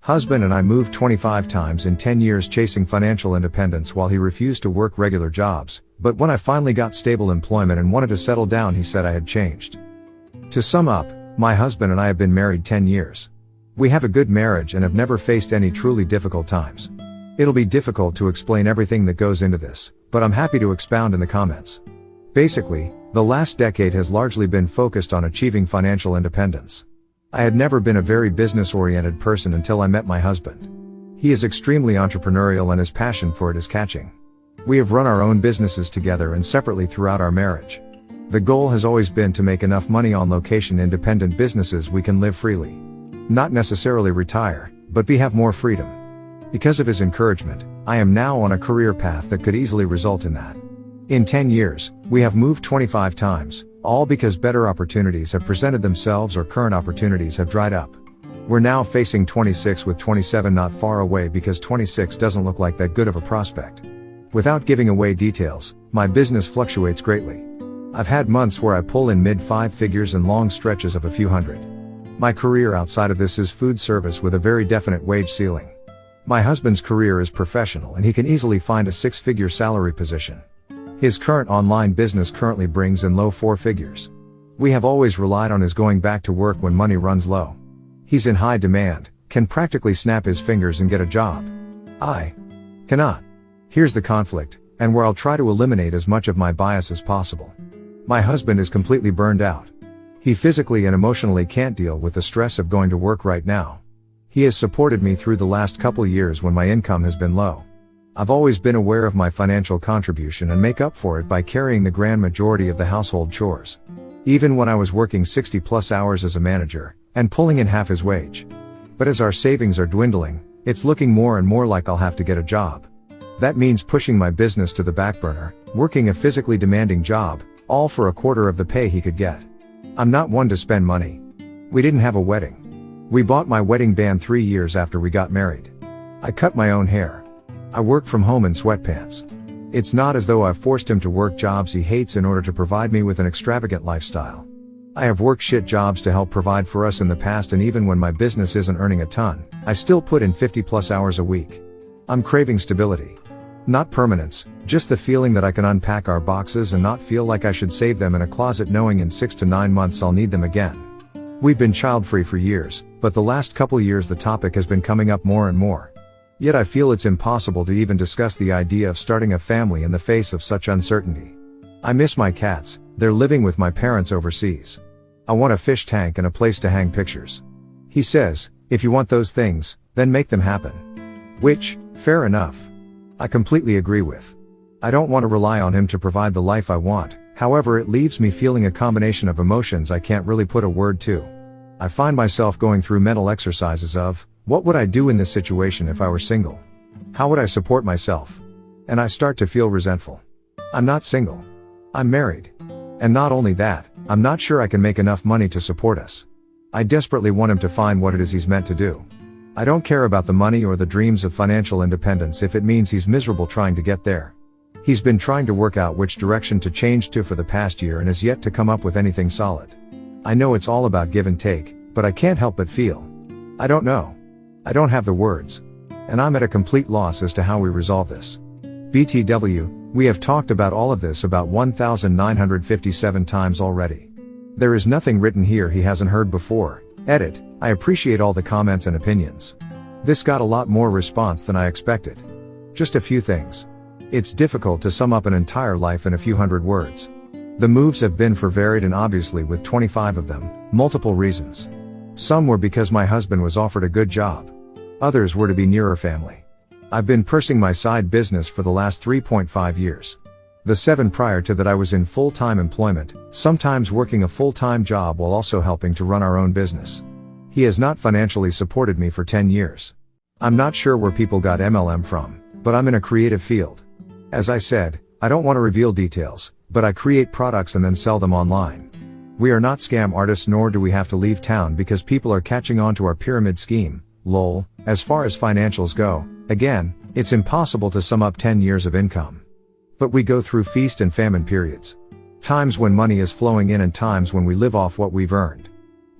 Husband and I moved 25 times in 10 years chasing financial independence while he refused to work regular jobs, but when I finally got stable employment and wanted to settle down, he said I had changed. To sum up, my husband and I have been married 10 years. We have a good marriage and have never faced any truly difficult times. It'll be difficult to explain everything that goes into this, but I'm happy to expound in the comments. Basically, the last decade has largely been focused on achieving financial independence. I had never been a very business-oriented person until I met my husband. He is extremely entrepreneurial and his passion for it is catching. We have run our own businesses together and separately throughout our marriage. The goal has always been to make enough money on location independent businesses we can live freely. Not necessarily retire, but have more freedom. Because of his encouragement, I am now on a career path that could easily result in that. In 10 years, we have moved 25 times, all because better opportunities have presented themselves or current opportunities have dried up. We're now facing 26 with 27 not far away because 26 doesn't look like that good of a prospect. Without giving away details, my business fluctuates greatly. I've had months where I pull in mid-5 figures and long stretches of a few hundred. My career outside of this is food service with a very definite wage ceiling. My husband's career is professional and he can easily find a 6-figure salary position. His current online business currently brings in low 4 figures. We have always relied on his going back to work when money runs low. He's in high demand, can practically snap his fingers and get a job. I cannot. Here's the conflict, and where I'll try to eliminate as much of my bias as possible. My husband is completely burned out. He physically and emotionally can't deal with the stress of going to work right now. He has supported me through the last couple years when my income has been low. I've always been aware of my financial contribution and make up for it by carrying the grand majority of the household chores. Even when I was working 60+ hours as a manager, and pulling in half his wage. But as our savings are dwindling, it's looking more and more like I'll have to get a job. That means pushing my business to the back burner, working a physically demanding job, all for a quarter of the pay he could get. I'm not one to spend money. We didn't have a wedding. We bought my wedding band 3 years after we got married. I cut my own hair. I work from home in sweatpants. It's not as though I've forced him to work jobs he hates in order to provide me with an extravagant lifestyle. I have worked shit jobs to help provide for us in the past, and even when my business isn't earning a ton, I still put in 50+ hours a week. I'm craving stability. Not permanence, just the feeling that I can unpack our boxes and not feel like I should save them in a closet knowing in 6 to 9 months I'll need them again. We've been child-free for years, but the last couple years the topic has been coming up more and more. Yet I feel it's impossible to even discuss the idea of starting a family in the face of such uncertainty. I miss my cats, they're living with my parents overseas. I want a fish tank and a place to hang pictures. He says, if you want those things, then make them happen. Which, fair enough. I completely agree with. I don't want to rely on him to provide the life I want, however it leaves me feeling a combination of emotions I can't really put a word to. I find myself going through mental exercises of, what would I do in this situation if I were single? How would I support myself? And I start to feel resentful. I'm not single. I'm married. And not only that, I'm not sure I can make enough money to support us. I desperately want him to find what it is he's meant to do. I don't care about the money or the dreams of financial independence if it means he's miserable trying to get there. He's been trying to work out which direction to change to for the past year and has yet to come up with anything solid. I know it's all about give and take, but I can't help but feel. I don't know. I don't have the words. And I'm at a complete loss as to how we resolve this. BTW, we have talked about all of this about 1,957 times already. There is nothing written here he hasn't heard before. Edit, I appreciate all the comments and opinions. This got a lot more response than I expected. Just a few things. It's difficult to sum up an entire life in a few hundred words. The moves have been for varied and obviously with 25 of them, multiple reasons. Some were because my husband was offered a good job. Others were to be nearer family. I've been pursuing my side business for the last 3.5 years. The 7 prior to that I was in full-time employment, sometimes working a full-time job while also helping to run our own business. He has not financially supported me for 10 years. I'm not sure where people got MLM from, but I'm in a creative field. As I said, I don't want to reveal details, but I create products and then sell them online. We are not scam artists, nor do we have to leave town because people are catching on to our pyramid scheme, lol. As far as financials go, again, it's impossible to sum up 10 years of income. But we go through feast and famine periods. Times when money is flowing in and times when we live off what we've earned.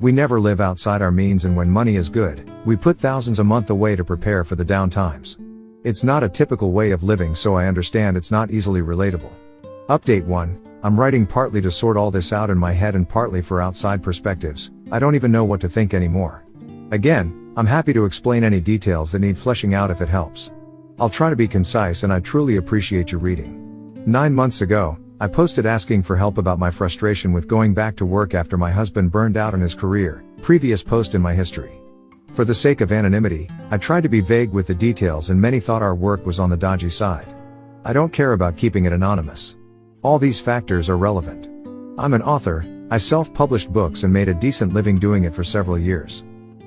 We never live outside our means, and when money is good, we put thousands a month away to prepare for the down times. It's not a typical way of living, so I understand it's not easily relatable. Update 1. I'm writing partly to sort all this out in my head and partly for outside perspectives. I don't even know what to think anymore. Again, I'm happy to explain any details that need fleshing out if it helps. I'll try to be concise, and I truly appreciate your reading. 9 months ago, I posted asking for help about my frustration with going back to work after my husband burned out in his career, previous post in my history. For the sake of anonymity, I tried to be vague with the details, and many thought our work was on the dodgy side. I don't care about keeping it anonymous. All these factors are relevant. I'm an author, I self-published books and made a decent living doing it for several years.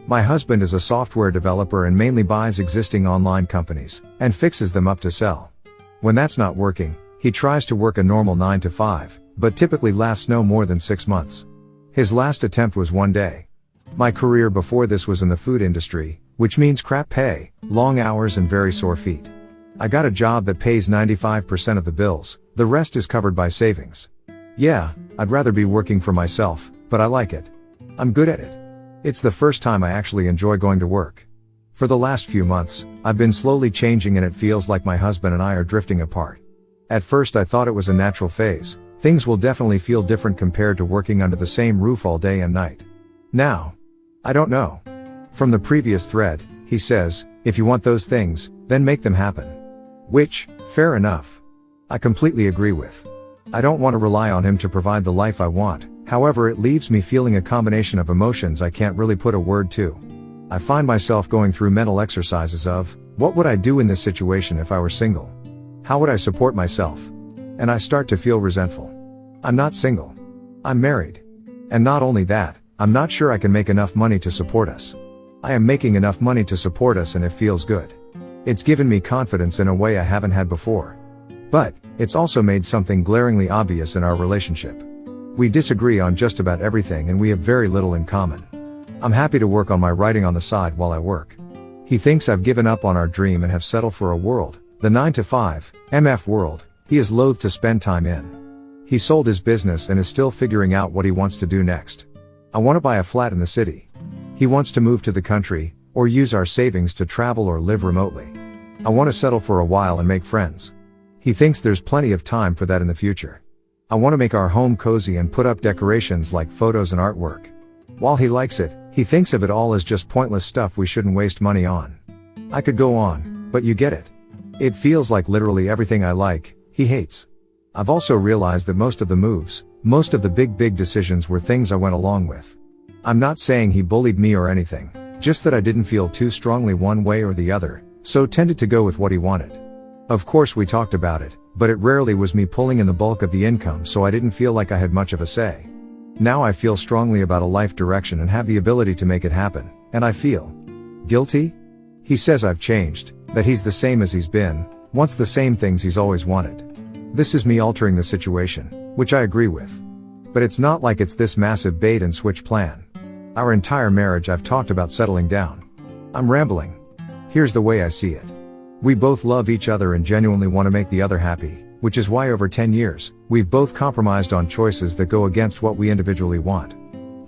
My husband is a software developer and mainly buys existing online companies, and fixes them up to sell. When that's not working, he tries to work a normal 9 to 5, but typically lasts no more than 6 months. His last attempt was 1 day. My career before this was in the food industry, which means crap pay, long hours and very sore feet. I got a job that pays 95% of the bills, the rest is covered by savings. Yeah, I'd rather be working for myself, but I like it. I'm good at it. It's the first time I actually enjoy going to work. For the last few months, I've been slowly changing, and it feels like my husband and I are drifting apart. At first I thought it was a natural phase. Things will definitely feel different compared to working under the same roof all day and night. Now, I don't know. From the previous thread, he says, if you want those things, then make them happen. Which, fair enough. I completely agree with. I don't want to rely on him to provide the life I want, however it leaves me feeling a combination of emotions I can't really put a word to. I find myself going through mental exercises of, what would I do in this situation if I were single? How would I support myself? And I start to feel resentful. I'm not single. I'm married. And not only that, I'm not sure I can make enough money to support us. I am making enough money to support us, and it feels good. It's given me confidence in a way I haven't had before. But, it's also made something glaringly obvious in our relationship. We disagree on just about everything, and we have very little in common. I'm happy to work on my writing on the side while I work. He thinks I've given up on our dream and have settled for a world, the 9 to 5, MF world, he is loath to spend time in. He sold his business and is still figuring out what he wants to do next. I want to buy a flat in the city. He wants to move to the country, or use our savings to travel or live remotely. I want to settle for a while and make friends. He thinks there's plenty of time for that in the future. I want to make our home cozy and put up decorations like photos and artwork. While he likes it, he thinks of it all as just pointless stuff we shouldn't waste money on. I could go on, but you get it. It feels like literally everything I like, he hates. I've also realized that most of the moves, most of the big decisions were things I went along with. I'm not saying he bullied me or anything, just that I didn't feel too strongly one way or the other, so tended to go with what he wanted. Of course we talked about it, but it rarely was me pulling in the bulk of the income, so I didn't feel like I had much of a say. Now I feel strongly about a life direction and have the ability to make it happen, and I feel guilty? He says I've changed, that he's the same as he's been, wants the same things he's always wanted. This is me altering the situation, which I agree with. But it's not like it's this massive bait and switch plan. Our entire marriage I've talked about settling down. I'm rambling. Here's the way I see it. We both love each other and genuinely want to make the other happy, which is why over 10 years, we've both compromised on choices that go against what we individually want.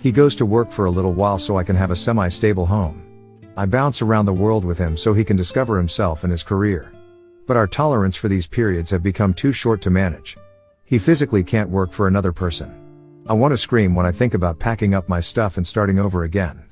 He goes to work for a little while so I can have a semi-stable home. I bounce around the world with him so he can discover himself and his career. But our tolerance for these periods have become too short to manage. He physically can't work for another person. I want to scream when I think about packing up my stuff and starting over again.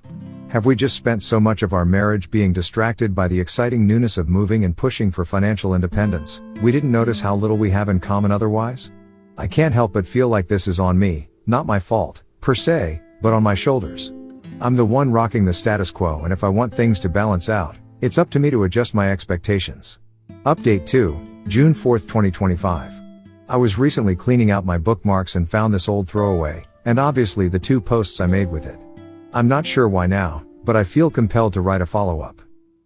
Have we just spent so much of our marriage being distracted by the exciting newness of moving and pushing for financial independence, we didn't notice how little we have in common otherwise? I can't help but feel like this is on me, not my fault, per se, but on my shoulders. I'm the one rocking the status quo, and if I want things to balance out, it's up to me to adjust my expectations. Update 2, June 4, 2025. I was recently cleaning out my bookmarks and found this old throwaway, and obviously the 2 posts I made with it. I'm not sure why now, but I feel compelled to write a follow-up.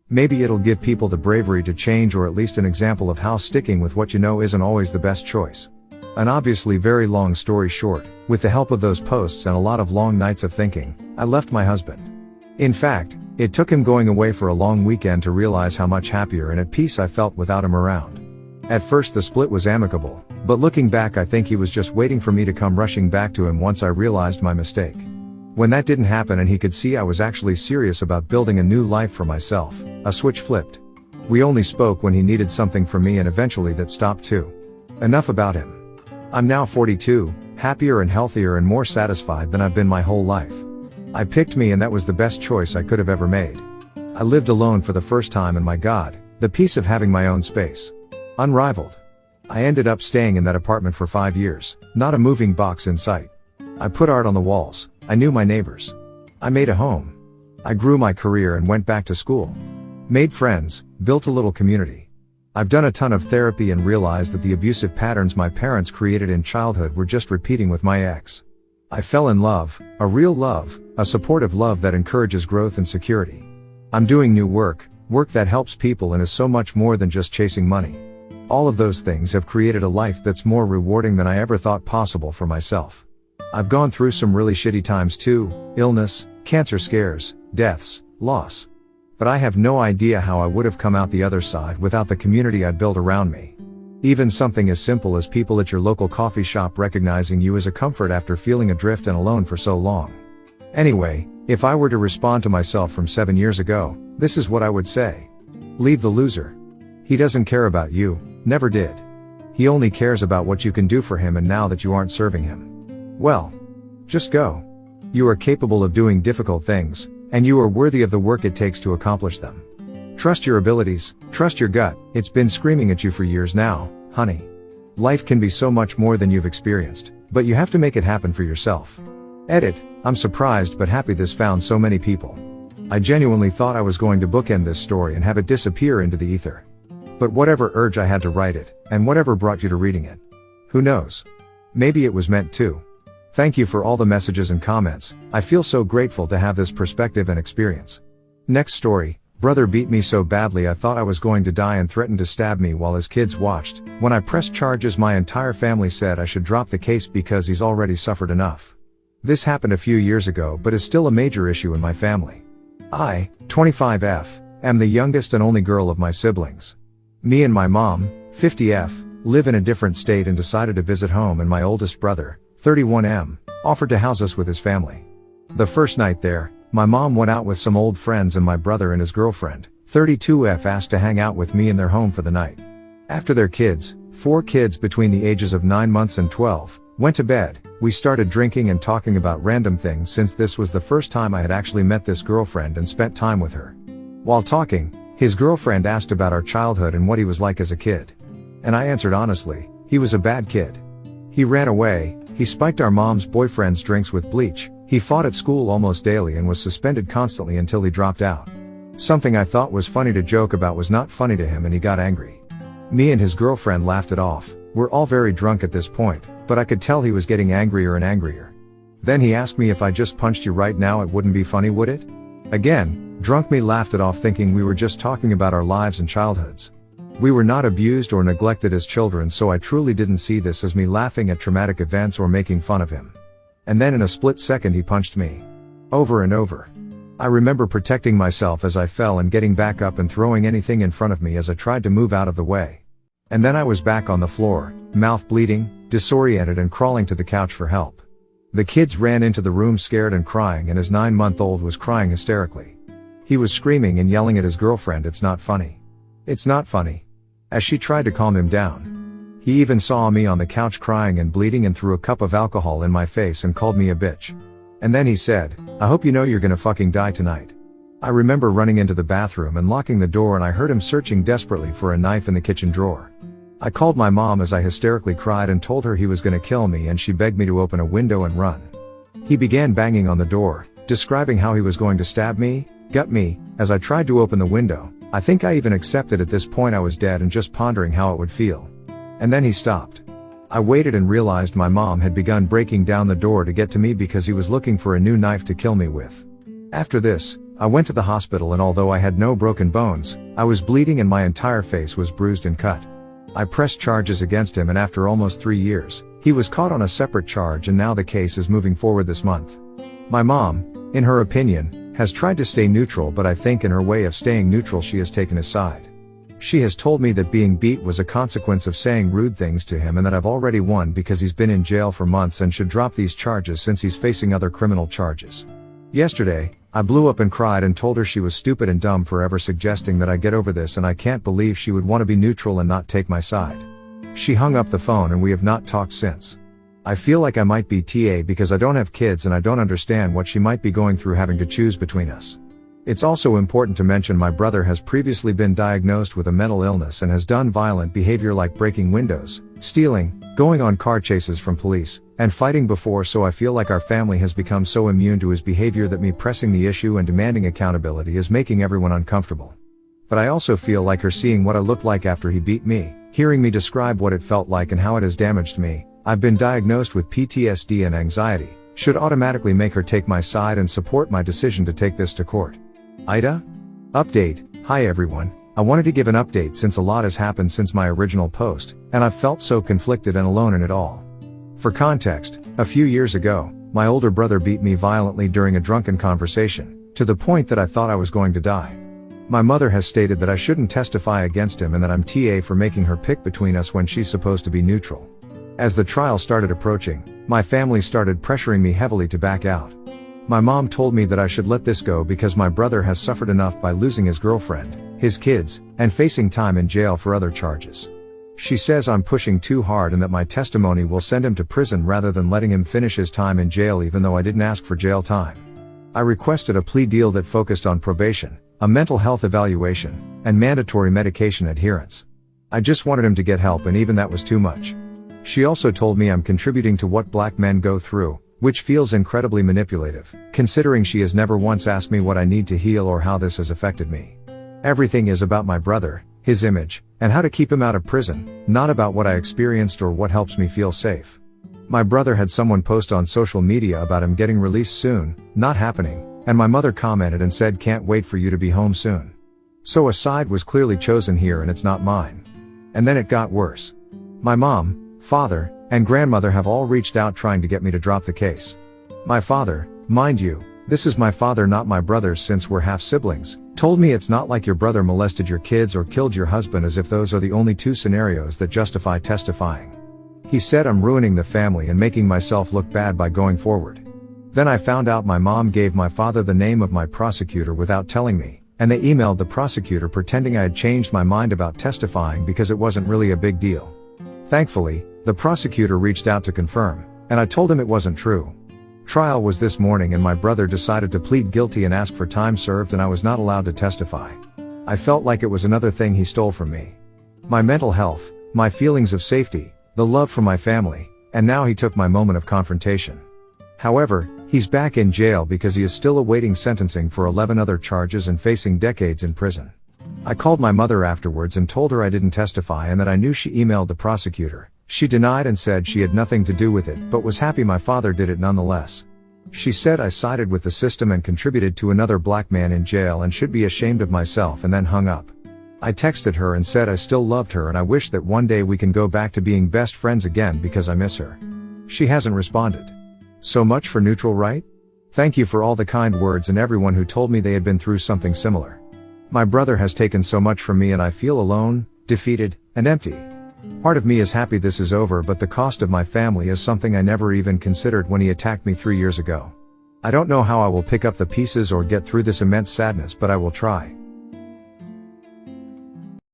Maybe it'll give people the bravery to change, or at least an example of how sticking with what you know isn't always the best choice. An obviously very long story short, with the help of those posts and a lot of long nights of thinking, I left my husband. In fact, it took him going away for a long weekend to realize how much happier and at peace I felt without him around. At first the split was amicable, but looking back I think he was just waiting for me to come rushing back to him once I realized my mistake. When that didn't happen and he could see I was actually serious about building a new life for myself, a switch flipped. We only spoke when he needed something from me, and eventually that stopped too. Enough about him. I'm now 42, happier and healthier and more satisfied than I've been my whole life. I picked me, and that was the best choice I could have ever made. I lived alone for the first time, and my God, the peace of having my own space. Unrivaled. I ended up staying in that apartment for 5 years, not a moving box in sight. I put art on the walls, I knew my neighbors. I made a home. I grew my career and went back to school. Made friends, built a little community. I've done a ton of therapy and realized that the abusive patterns my parents created in childhood were just repeating with my ex. I fell in love, a real love, a supportive love that encourages growth and security. I'm doing new work that helps people and is so much more than just chasing money. All of those things have created a life that's more rewarding than I ever thought possible for myself. I've gone through some really shitty times too, illness, cancer scares, deaths, loss. But I have no idea how I would have come out the other side without the community I built around me. Even something as simple as people at your local coffee shop recognizing you is a comfort after feeling adrift and alone for so long. Anyway, if I were to respond to myself from 7 years ago, this is what I would say. Leave the loser. He doesn't care about you, never did. He only cares about what you can do for him, and now that you aren't serving him, well, just go. You are capable of doing difficult things, and you are worthy of the work it takes to accomplish them. Trust your abilities, trust your gut, it's been screaming at you for years now, honey. Life can be so much more than you've experienced, but you have to make it happen for yourself. Edit, I'm surprised but happy this found so many people. I genuinely thought I was going to bookend this story and have it disappear into the ether. But whatever urge I had to write it, and whatever brought you to reading it. Who knows? Maybe it was meant to. Thank you for all the messages and comments. I feel so grateful to have this perspective and experience. Next story. Brother beat me so badly I thought I was going to die and threatened to stab me while his kids watched. When I pressed charges, my entire family said I should drop the case because he's already suffered enough. This happened a few years ago but is still a major issue in my family. I, 25F, am the youngest and only girl of my siblings. Me and my mom, 50F, live in a different state and decided to visit home, and my oldest brother, 31M, offered to house us with his family. The first night there, my mom went out with some old friends and my brother and his girlfriend, 32F, asked to hang out with me in their home for the night. After their kids, 4 kids between the ages of 9 months and 12, went to bed, we started drinking and talking about random things, since this was the first time I had actually met this girlfriend and spent time with her. While talking, his girlfriend asked about our childhood and what he was like as a kid. And I answered honestly, he was a bad kid. He ran away, he spiked our mom's boyfriend's drinks with bleach, he fought at school almost daily and was suspended constantly until he dropped out. Something I thought was funny to joke about was not funny to him and he got angry. Me and his girlfriend laughed it off. We're all very drunk at this point, but I could tell he was getting angrier and angrier. Then he asked me, if I just punched you right now it wouldn't be funny, would it? Again, drunk me laughed it off, thinking we were just talking about our lives and childhoods. We were not abused or neglected as children, so I truly didn't see this as me laughing at traumatic events or making fun of him. And then in a split second he punched me. Over and over. I remember protecting myself as I fell and getting back up and throwing anything in front of me as I tried to move out of the way. And then I was back on the floor, mouth bleeding, disoriented and crawling to the couch for help. The kids ran into the room scared and crying, and his 9-month-old was crying hysterically. He was screaming and yelling at his girlfriend, "It's not funny. It's not funny," as she tried to calm him down. He even saw me on the couch crying and bleeding and threw a cup of alcohol in my face and called me a bitch. And then he said, "I hope you know you're gonna fucking die tonight." I remember running into the bathroom and locking the door, and I heard him searching desperately for a knife in the kitchen drawer. I called my mom as I hysterically cried and told her he was gonna kill me, and she begged me to open a window and run. He began banging on the door, describing how he was going to stab me, gut me, as I tried to open the window. I think I even accepted at this point I was dead and just pondering how it would feel. And then he stopped. I waited and realized my mom had begun breaking down the door to get to me because he was looking for a new knife to kill me with. After this, I went to the hospital, and although I had no broken bones, I was bleeding and my entire face was bruised and cut. I pressed charges against him, and after almost 3 years, he was caught on a separate charge, and now the case is moving forward this month. My mom, in her opinion, has tried to stay neutral, but I think in her way of staying neutral she has taken his side. She has told me that being beat was a consequence of saying rude things to him and that I've already won because he's been in jail for months and should drop these charges since he's facing other criminal charges. Yesterday, I blew up and cried and told her she was stupid and dumb for ever suggesting that I get over this, and I can't believe she would want to be neutral and not take my side. She hung up the phone and we have not talked since. I feel like I might be TA because I don't have kids and I don't understand what she might be going through having to choose between us. It's also important to mention my brother has previously been diagnosed with a mental illness and has done violent behavior like breaking windows, stealing, going on car chases from police, and fighting before, so I feel like our family has become so immune to his behavior that me pressing the issue and demanding accountability is making everyone uncomfortable. But I also feel like her seeing what I looked like after he beat me, hearing me describe what it felt like and how it has damaged me. I've been diagnosed with PTSD and anxiety, should automatically make her take my side and support my decision to take this to court. Ida? Update. Hi everyone. I wanted to give an update since a lot has happened since my original post, and I've felt so conflicted and alone in it all. For context, a few years ago, my older brother beat me violently during a drunken conversation, to the point that I thought I was going to die. My mother has stated that I shouldn't testify against him and that I'm TA for making her pick between us when she's supposed to be neutral. As the trial started approaching, my family started pressuring me heavily to back out. My mom told me that I should let this go because my brother has suffered enough by losing his girlfriend, his kids, and facing time in jail for other charges. She says I'm pushing too hard and that my testimony will send him to prison rather than letting him finish his time in jail, even though I didn't ask for jail time. I requested a plea deal that focused on probation, a mental health evaluation, and mandatory medication adherence. I just wanted him to get help, and even that was too much. She also told me I'm contributing to what black men go through, which feels incredibly manipulative, considering she has never once asked me what I need to heal or how this has affected me. Everything is about my brother, his image, and how to keep him out of prison, not about what I experienced or what helps me feel safe. My brother had someone post on social media about him getting released soon, not happening, and my mother commented and said, "Can't wait for you to be home soon." So a side was clearly chosen here, and it's not mine. And then it got worse. My mom, father, and grandmother have all reached out trying to get me to drop the case. My father, mind you, this is my father, not my brother's, since we're half siblings, told me it's not like your brother molested your kids or killed your husband, as if those are the only two scenarios that justify testifying. He said I'm ruining the family and making myself look bad by going forward. Then I found out my mom gave my father the name of my prosecutor without telling me, and they emailed the prosecutor pretending I had changed my mind about testifying because it wasn't really a big deal. Thankfully, the prosecutor reached out to confirm, and I told him it wasn't true. Trial was this morning and my brother decided to plead guilty and ask for time served, and I was not allowed to testify. I felt like it was another thing he stole from me. My mental health, my feelings of safety, the love for my family, and now he took my moment of confrontation. However, he's back in jail because he is still awaiting sentencing for 11 other charges and facing decades in prison. I called my mother afterwards and told her I didn't testify and that I knew she emailed the prosecutor. She denied and said she had nothing to do with it, but was happy my father did it nonetheless. She said I sided with the system and contributed to another black man in jail and should be ashamed of myself, and then hung up. I texted her and said I still loved her and I wish that one day we can go back to being best friends again because I miss her. She hasn't responded. So much for neutral, right? Thank you for all the kind words and everyone who told me they had been through something similar. My brother has taken so much from me and I feel alone, defeated, and empty. Part of me is happy this is over, but the cost of my family is something I never even considered when he attacked me 3 years ago. I don't know how I will pick up the pieces or get through this immense sadness, but I will try.